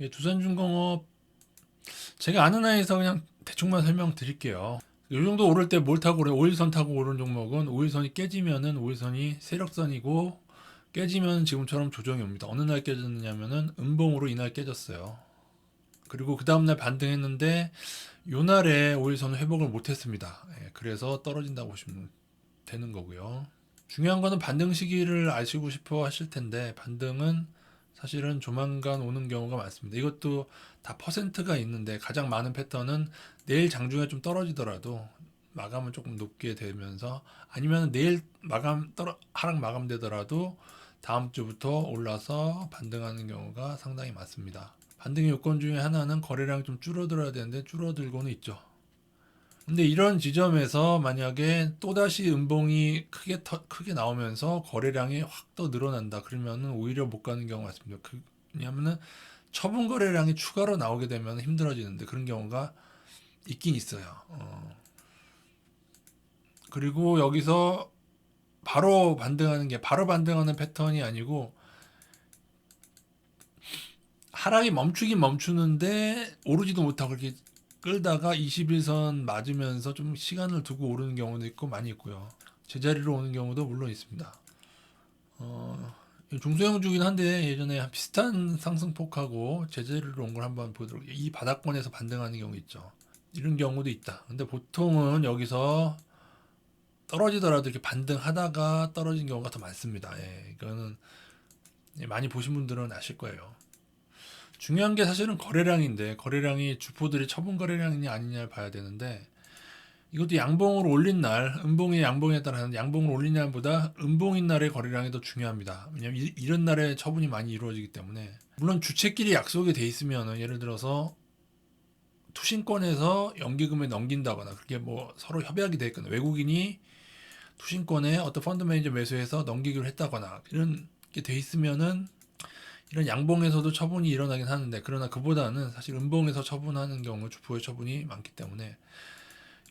두산중공업 제가 아는 한에서 그냥 대충만 설명드릴게요. 이 정도 오를 때 뭘 타고 그래? 5일선 타고 오른 종목은 5일선이 깨지면은 5일선이 세력선이고 깨지면 지금처럼 조정이 옵니다. 어느 날 깨졌느냐면은 음봉으로 이날 깨졌어요. 그리고 그 다음날 반등했는데 요날에 5일선 회복을 못했습니다. 그래서 떨어진다고 보시면 되는 거고요. 중요한 거는 반등 시기를 아시고 싶어 하실 텐데 반등은 사실은 조만간 오는 경우가 많습니다. 이것도 다 퍼센트가 있는데 가장 많은 패턴은 내일 장중에 좀 떨어지더라도 마감은 조금 높게 되면서 아니면 내일 하락 마감되더라도 다음 주부터 올라서 반등하는 경우가 상당히 많습니다. 반등의 요건 중에 하나는 거래량이 좀 줄어들어야 되는데 줄어들고는 있죠. 근데 이런 지점에서 만약에 또다시 음봉이 크게 나오면서 거래량이 확 더 늘어난다. 그러면은 오히려 못 가는 경우가 많습니다. 왜냐하면은 처분 거래량이 추가로 나오게 되면 힘들어지는데 그런 경우가 있긴 있어요. 그리고 여기서 바로 반등하는 패턴이 아니고 하락이 멈추긴 멈추는데 오르지도 못하고 이렇게 끌다가 21선 맞으면서 좀 시간을 두고 오르는 경우도 있고 많이 있고요. 제자리로 오는 경우도 물론 있습니다. 중소형주긴 한데 예전에 비슷한 상승폭하고 제자리로 온 걸 한번 보도록 이 바닥권에서 반등하는 경우 있죠. 이런 경우도 있다. 근데 보통은 여기서 떨어지더라도 이렇게 반등하다가 떨어진 경우가 더 많습니다. 이거는 많이 보신 분들은 아실 거예요. 중요한 게 사실은 거래량인데 거래량이 주포들이 처분 거래량이냐 아니냐를 봐야 되는데 이것도 양봉으로 올린 날, 음봉의 양봉에 따라 하는 양봉을 올린 날보다 음봉인 날의 거래량이 더 중요합니다. 왜냐면 이런 날에 처분이 많이 이루어지기 때문에 물론 주체끼리 약속이 돼 있으면 예를 들어서 투신권에서 연기금에 넘긴다거나 그게 뭐 서로 협약이 돼 있거나 외국인이 투신권에 어떤 펀드 매니저 매수해서 넘기기로 했다거나 이런 게 돼 있으면은 이런 양봉에서도 처분이 일어나긴 하는데 그러나 그보다는 사실 음봉에서 처분하는 경우 주포의 처분이 많기 때문에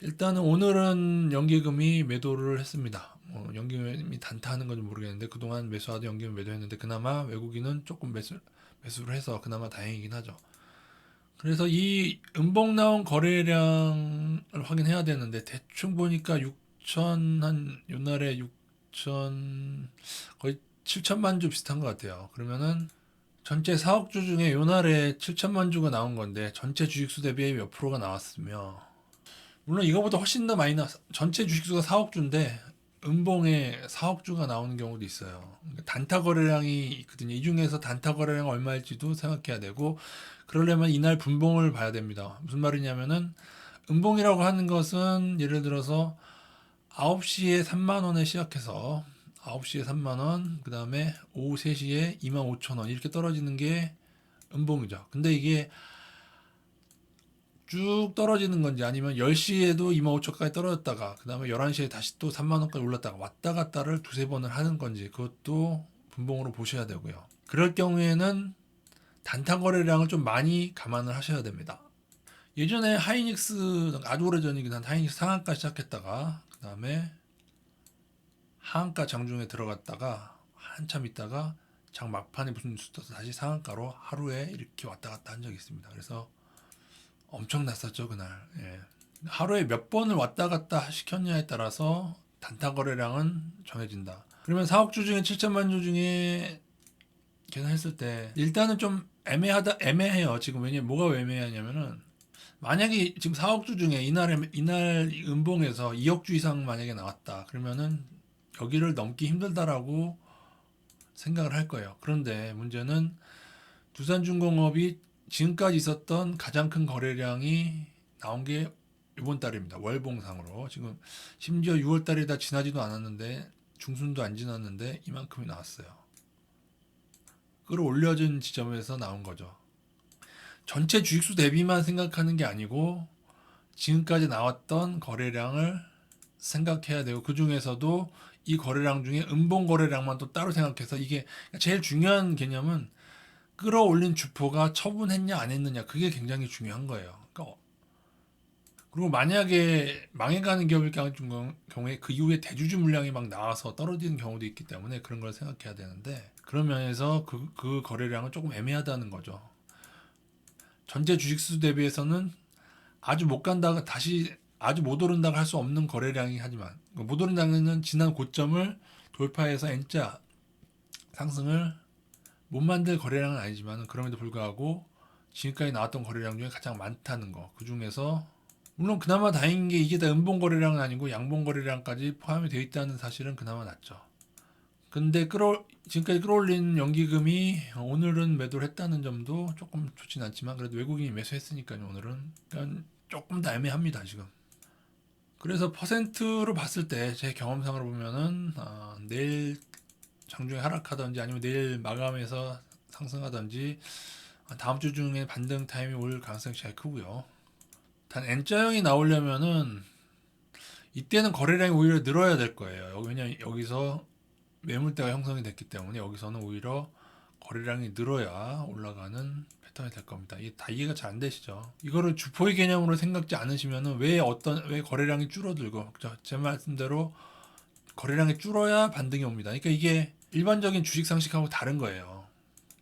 일단은 오늘은 연기금이 매도를 했습니다. 연기금이 단타하는 건지 모르겠는데 그동안 매수하던 연기금 매도했는데 그나마 외국인은 조금 매수를 해서 그나마 다행이긴 하죠. 그래서 이 음봉 나온 거래량을 확인해야 되는데 대충 보니까 6천 한 요날에 6천 거의 7천만 주 비슷한 것 같아요. 그러면은 전체 4억 주 중에 요날에 7천만 주가 나온 건데 전체 주식수 대비 몇 프로가 나왔으며 물론 이거보다 훨씬 더 많이 전체 주식수가 4억 주인데 음봉에 4억 주가 나오는 경우도 있어요. 그러니까 단타 거래량이 있거든요. 이 중에서 단타 거래량 얼마일지도 생각해야 되고 그러려면 이날 분봉을 봐야 됩니다. 무슨 말이냐면은 음봉이라고 하는 것은 예를 들어서 9시에 3만 원에 시작해서 9시에 3만 원, 그 다음에 오후 3시에 2만 5천 원 이렇게 떨어지는 게 음봉이죠. 근데 이게 쭉 떨어지는 건지 아니면 10시에도 2만 5천까지 떨어졌다가 그 다음에 11시에 다시 또 3만 원까지 올랐다가 왔다 갔다를 두세 번을 하는 건지 그것도 분봉으로 보셔야 되고요. 그럴 경우에는 단타 거래량을 좀 많이 감안을 하셔야 됩니다. 예전에 하이닉스 아주 오래전이긴 한 하이닉스 상한가 시작했다가 그 다음에 하한가 장중에 들어갔다가 한참 있다가 장 막판에 무슨 뉴스 떠서 다시 상한가로 하루에 이렇게 왔다 갔다 한 적이 있습니다. 그래서 엄청 났었죠 그날. 하루에 몇 번을 왔다 갔다 시켰냐에 따라서 단타 거래량은 정해진다. 그러면 4억 주 중에 7천만 주 중에 계산했을 때 일단은 좀 애매해요. 지금 왜냐 뭐가 애매하냐면은 만약에 지금 4억 주 중에 이날 음봉에서 2억 주 이상 만약에 나왔다. 그러면은 여기를 넘기 힘들다라고 생각을 할 거예요. 그런데 문제는 두산중공업이 지금까지 있었던 가장 큰 거래량이 나온 게 이번 달입니다. 월봉상으로. 지금 심지어 6월 달이 다 지나지도 않았는데 중순도 안 지났는데 이만큼이 나왔어요. 끌어올려진 지점에서 나온 거죠. 전체 주식수 대비만 생각하는 게 아니고 지금까지 나왔던 거래량을 생각해야 되고 그 중에서도 이 거래량 중에 음봉 거래량만 또 따로 생각해서 이게 제일 중요한 개념은 끌어올린 주포가 처분했냐 안 했느냐 그게 굉장히 중요한 거예요. 그러니까 그리고 만약에 망해가는 기업일 경우에 그 이후에 대주주 물량이 막 나와서 떨어지는 경우도 있기 때문에 그런 걸 생각해야 되는데 그런 면에서 그 거래량은 조금 애매하다는 거죠. 전체 주식수 대비해서는 아주 못 간다가 다시 아주 못 오른다고 할 수 없는 거래량이 하지만 못 오른다는 지난 고점을 돌파해서 N자 상승을 못 만들 거래량은 아니지만 그럼에도 불구하고 지금까지 나왔던 거래량 중에 가장 많다는 거. 그 중에서 물론 그나마 다행인 게 이게 다 음봉 거래량은 아니고 양봉 거래량까지 포함이 되어 있다는 사실은 그나마 낫죠. 근데 지금까지 끌어올린 연기금이 오늘은 매도를 했다는 점도 조금 좋진 않지만 그래도 외국인이 매수했으니까요. 오늘은 그러니까 조금 더 애매합니다 지금. 그래서 퍼센트로 봤을 때 제 경험상으로 보면은 내일 장중에 하락하든지 아니면 내일 마감해서 상승하든지 다음 주 중에 반등 타임이 올 가능성이 제일 크고요. 단 N자형이 나오려면은 이때는 거래량이 오히려 늘어야 될 거예요. 왜냐면 여기서 매물대가 형성이 됐기 때문에 여기서는 오히려 거래량이 늘어야 올라가는 패턴이 될 겁니다. 이게 다 이해가 잘 안 되시죠? 이거를 주포의 개념으로 생각지 않으시면은 왜 거래량이 줄어들고 제 말씀대로 거래량이 줄어야 반등이 옵니다. 그러니까 이게 일반적인 주식 상식하고 다른 거예요.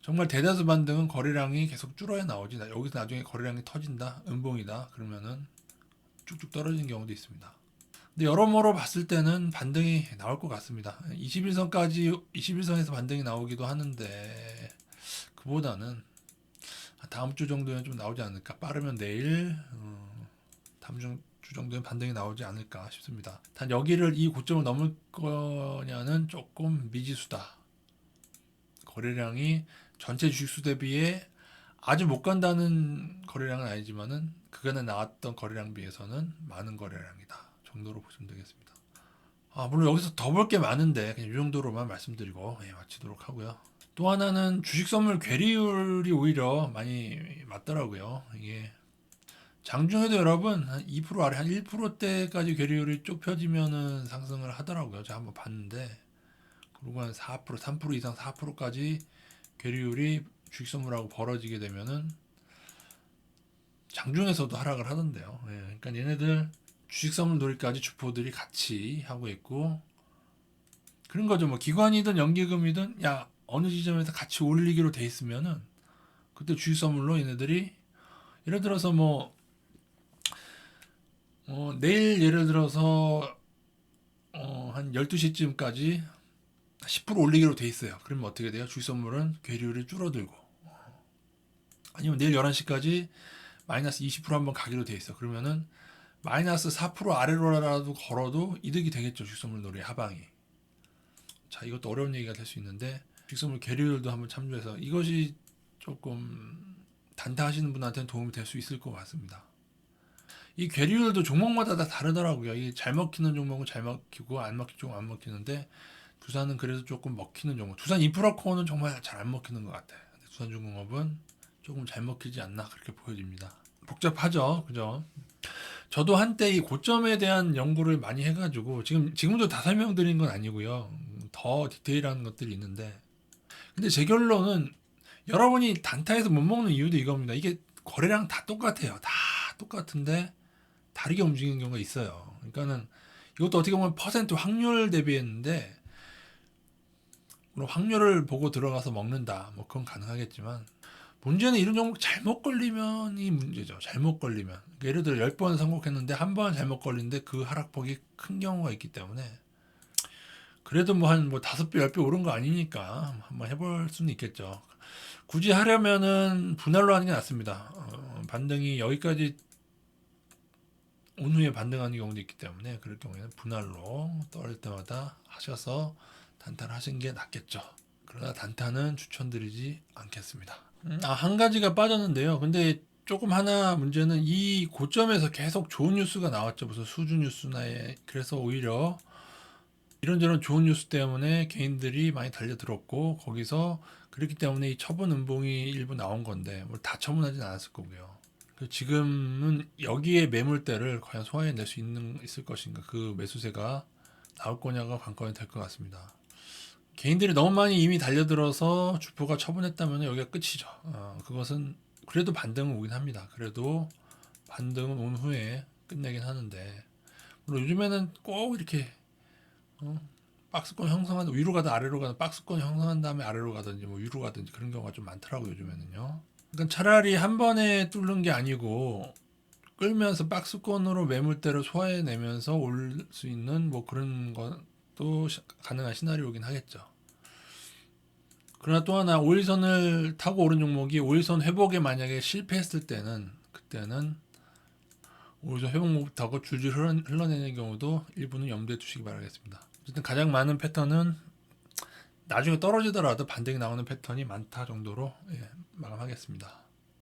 정말 대다수 반등은 거래량이 계속 줄어야 나오지. 여기서 나중에 거래량이 터진다, 음봉이다 그러면은 쭉쭉 떨어지는 경우도 있습니다. 근데 여러모로 봤을 때는 반등이 나올 것 같습니다. 21선에서 반등이 나오기도 하는데 그보다는 다음 주 정도면 좀 나오지 않을까. 빠르면 내일, 다음 주 정도면 반등이 나오지 않을까 싶습니다. 단 여기를 이 고점을 넘을 거냐는 조금 미지수다. 거래량이 전체 주식수 대비에 아주 못 간다는 거래량은 아니지만은 그간에 나왔던 거래량 비해서는 많은 거래량이다 정도로 보시면 되겠습니다. 물론 여기서 더 볼 게 많은데 그냥 이 정도로만 말씀드리고 마치도록 하고요. 또 하나는 주식 선물 괴리율이 오히려 많이 맞더라고요. 이게 장중에도 여러분 한 2% 아래 한 1%대까지 괴리율이 좁혀지면은 상승을 하더라고요. 제가 한번 봤는데 그리고 한 4%, 3% 이상 4%까지 괴리율이 주식 선물하고 벌어지게 되면은 장중에서도 하락을 하던데요. 그러니까 얘네들 주식 선물 놀이까지 주포들이 같이 하고 있고 그런 거죠. 뭐 기관이든 연기금이든 야 어느 지점에서 같이 올리기로 돼 있으면은 그때 주식 선물로 얘네들이 예를 들어서 내일 예를 들어서 한 12시쯤까지 10% 올리기로 돼 있어요. 그러면 어떻게 돼요? 주식 선물은 괴리율이 줄어들고 아니면 내일 11시까지 마이너스 20% 한번 가기로 돼 있어. 그러면은 마이너스 4% 아래로라도 걸어도 이득이 되겠죠. 주식 선물 놀이 하방이. 자, 이것도 어려운 얘기가 될 수 있는데 주식 선물 괴리율도 한번 참조해서 이것이 조금 단타하시는 분한테는 도움이 될 수 있을 것 같습니다. 이 괴리율도 종목마다 다 다르더라고요. 이 잘 먹히는 종목은 잘 먹히고 안 먹히는 종목은 안 먹히는데 두산은 그래도 조금 먹히는 종목. 두산 인프라코어는 정말 잘 안 먹히는 것 같아요. 두산중공업은 조금 잘 먹히지 않나 그렇게 보여집니다. 복잡하죠, 그죠? 저도 한때 이 고점에 대한 연구를 많이 해가지고 지금도 다 설명드린 건 아니고요. 더 디테일한 것들이 있는데, 근데 제 결론은 여러분이 단타에서 못 먹는 이유도 이겁니다. 이게 거래량 다 똑같아요. 다 똑같은데 다르게 움직이는 경우가 있어요. 그러니까는 이것도 어떻게 보면 퍼센트 확률 대비했는데 물론 확률을 보고 들어가서 먹는다. 뭐 그건 가능하겠지만 문제는 이런 종목 잘못 걸리면이 문제죠. 잘못 걸리면. 그러니까 예를 들어 10번 선곡했는데 한 번 잘못 걸리는데 그 하락폭이 큰 경우가 있기 때문에 그래도 한 5배, 10배 오른 거 아니니까 한번 해볼 수는 있겠죠. 굳이 하려면은 분할로 하는 게 낫습니다. 반등이 여기까지 온 후에 반등하는 경우도 있기 때문에 그럴 경우에는 분할로 떨어질 때마다 하셔서 단타를 하시는 게 낫겠죠. 그러나 단타는 추천드리지 않겠습니다. 한 가지가 빠졌는데요. 근데 조금 하나 문제는 이 고점에서 계속 좋은 뉴스가 나왔죠. 무슨 수주 뉴스나 그래서 오히려 이런저런 좋은 뉴스 때문에 개인들이 많이 달려들었고 거기서 그렇기 때문에 이 처분 음봉이 일부 나온 건데 뭐 다 처분하진 않았을 거고요. 지금은 여기에 매물대를 과연 소화해낼 수 있을 것인가 그 매수세가 나올 거냐가 관건이 될 것 같습니다. 개인들이 너무 많이 이미 달려들어서 주포가 처분했다면 여기가 끝이죠. 그것은 그래도 반등은 오긴 합니다. 그래도 반등은 온 후에 끝내긴 하는데 물론 요즘에는 꼭 이렇게 박스권 위로 가다 아래로 가다 박스권 형성한 다음에 아래로 가든지 뭐 위로 가든지 그런 경우가 좀 많더라고요. 요즘에는요. 그러니까 차라리 한 번에 뚫는 게 아니고 끌면서 박스권으로 매물대를 소화해내면서 올 수 있는 뭐 그런 것도 가능한 시나리오긴 하겠죠. 그러나 또 하나 5일선을 타고 오른 종목이 5일선 회복에 만약에 실패했을 때는 그때는 5일선 회복 못하고 줄줄 흘러내는 경우도 일부는 염두에 두시기 바라겠습니다. 어쨌든 가장 많은 패턴은 나중에 떨어지더라도 반등이 나오는 패턴이 많다 정도로 마감하겠습니다.